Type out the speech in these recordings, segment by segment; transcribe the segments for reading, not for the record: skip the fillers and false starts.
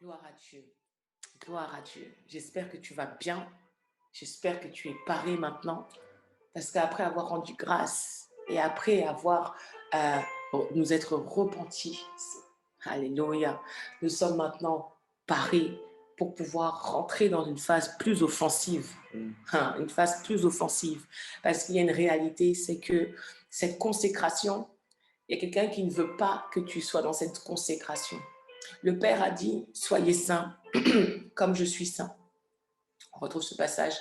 Gloire à Dieu. Gloire à Dieu. J'espère que tu vas bien. J'espère que tu es paré maintenant. Parce qu'après avoir rendu grâce et après avoir nous être repentis, alléluia, nous sommes maintenant parés pour pouvoir rentrer dans une phase plus offensive. Une phase plus offensive. Parce qu'il y a une réalité, c'est que cette consécration, il y a quelqu'un qui ne veut pas que tu sois dans cette consécration. Le Père a dit, soyez saints comme je suis saint. On retrouve ce passage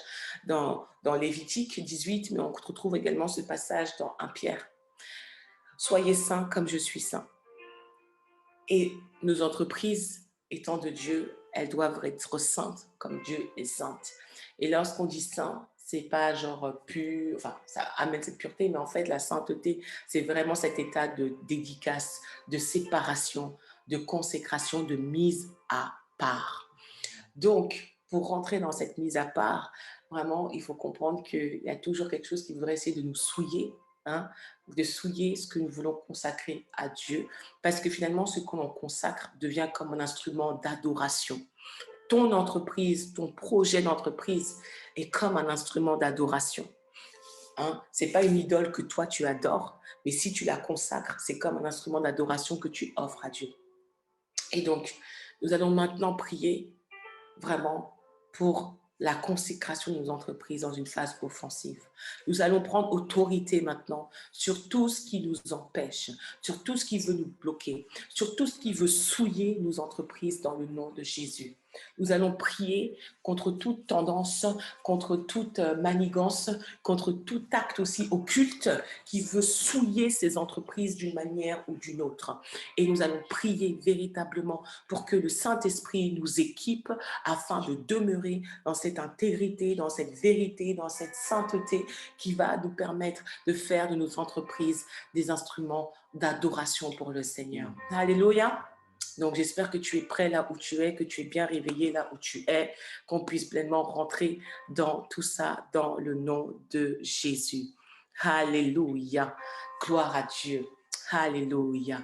dans Lévitique 18, mais on retrouve également ce passage dans 1 Pierre. Soyez saints comme je suis saint. Et nos entreprises, étant de Dieu, elles doivent être saintes comme Dieu est sainte. Et lorsqu'on dit saint, c'est pas genre pur, enfin, ça amène cette pureté, mais en fait, la sainteté, c'est vraiment cet état de dédicace, de séparation, de consécration, de mise à part. Donc, pour rentrer dans cette mise à part, vraiment, il faut comprendre qu'il y a toujours quelque chose qui voudrait essayer de nous souiller, hein, de souiller ce que nous voulons consacrer à Dieu, parce que finalement, ce que l'on consacre devient comme un instrument d'adoration. Ton entreprise, ton projet d'entreprise est comme un instrument d'adoration. Hein, ce n'est pas une idole que toi tu adores, mais si tu la consacres, c'est comme un instrument d'adoration que tu offres à Dieu. Et donc, nous allons maintenant prier vraiment pour la consécration de nos entreprises dans une phase offensive. Nous allons prendre autorité maintenant sur tout ce qui nous empêche, sur tout ce qui veut nous bloquer, sur tout ce qui veut souiller nos entreprises dans le nom de Jésus. Nous allons prier contre toute tendance, contre toute manigance, contre tout acte aussi occulte qui veut souiller ces entreprises d'une manière ou d'une autre. Et nous allons prier véritablement pour que le Saint-Esprit nous équipe afin de demeurer dans cette intégrité, dans cette vérité, dans cette sainteté qui va nous permettre de faire de nos entreprises des instruments d'adoration pour le Seigneur. Alléluia. Donc, j'espère que tu es prêt là où tu es, que tu es bien réveillé là où tu es, qu'on puisse pleinement rentrer dans tout ça dans le nom de Jésus. Alléluia. Gloire à Dieu. Alléluia.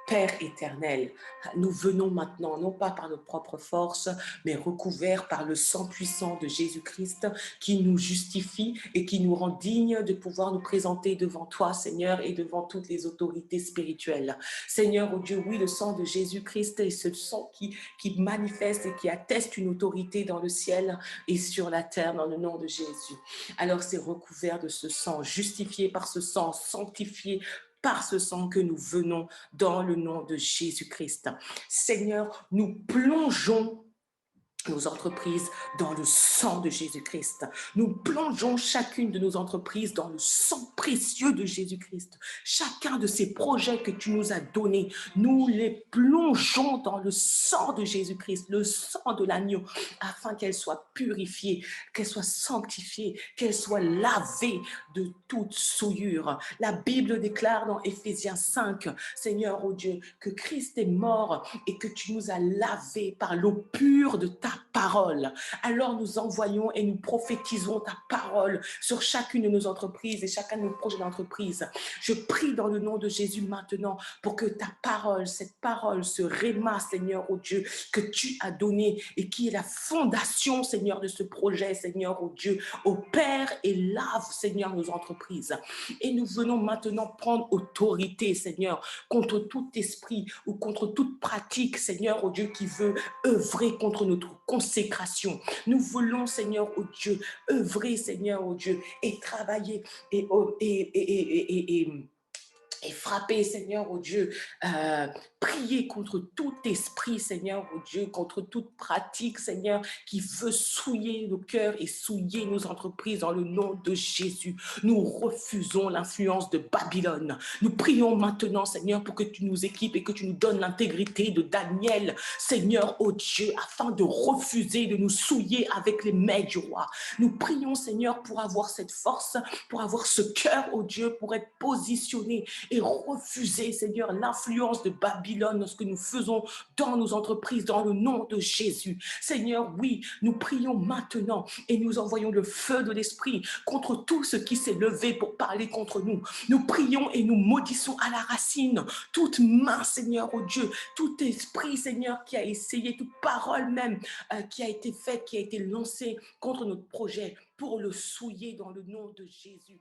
Père éternel, nous venons maintenant, non pas par notre propre force, mais recouverts par le sang puissant de Jésus-Christ qui nous justifie et qui nous rend dignes de pouvoir nous présenter devant toi, Seigneur, et devant toutes les autorités spirituelles. Seigneur, oh Dieu, oui, le sang de Jésus-Christ est ce sang qui manifeste et qui atteste une autorité dans le ciel et sur la terre dans le nom de Jésus. Alors c'est recouvert de ce sang, justifié par ce sang, sanctifié par ce sang que nous venons dans le nom de Jésus-Christ. Seigneur, nous plongeons nos entreprises dans le sang de Jésus-Christ. Nous plongeons chacune de nos entreprises dans le sang précieux de Jésus-Christ. Chacun de ces projets que tu nous as donnés, nous les plongeons dans le sang de Jésus-Christ, le sang de l'agneau, afin qu'elles soient purifiées, qu'elles soient sanctifiées, qu'elles soient lavées de toute souillure. La Bible déclare dans Éphésiens 5, Seigneur, oh Dieu, que Christ est mort et que tu nous as lavés par l'eau pure de ta parole. Alors nous envoyons et nous prophétisons ta parole sur chacune de nos entreprises et chacun de nos projets d'entreprise. Je prie dans le nom de Jésus maintenant pour que ta parole, cette parole, ce réma, Seigneur, oh Dieu, que tu as donné et qui est la fondation, Seigneur, de ce projet, Seigneur, oh Dieu, opère et lave, Seigneur, nos entreprises. Et nous venons maintenant prendre autorité, Seigneur, contre tout esprit ou contre toute pratique, Seigneur, oh Dieu, qui veut œuvrer contre notre consécration. Nous voulons, Seigneur, oh Dieu, œuvrer, Seigneur, oh Dieu, et travailler et frapper, Seigneur, oh Dieu, prier contre tout esprit, Seigneur, oh Dieu, contre toute pratique, Seigneur, qui veut souiller nos cœurs et souiller nos entreprises dans le nom de Jésus. Nous refusons l'influence de Babylone. Nous prions maintenant, Seigneur, pour que tu nous équipes et que tu nous donnes l'intégrité de Daniel, Seigneur, oh Dieu, afin de refuser de nous souiller avec les mains du roi. Nous prions, Seigneur, pour avoir cette force, pour avoir ce cœur, oh Dieu, pour être positionné et refuser, Seigneur, l'influence de Babylone dans ce que nous faisons dans nos entreprises, dans le nom de Jésus. Seigneur, oui, nous prions maintenant et nous envoyons le feu de l'Esprit contre tout ce qui s'est levé pour parler contre nous. Nous prions et nous maudissons à la racine toute main, Seigneur, oh Dieu, tout esprit, Seigneur, qui a essayé, toute parole même qui a été faite, qui a été lancée contre notre projet pour le souiller dans le nom de Jésus.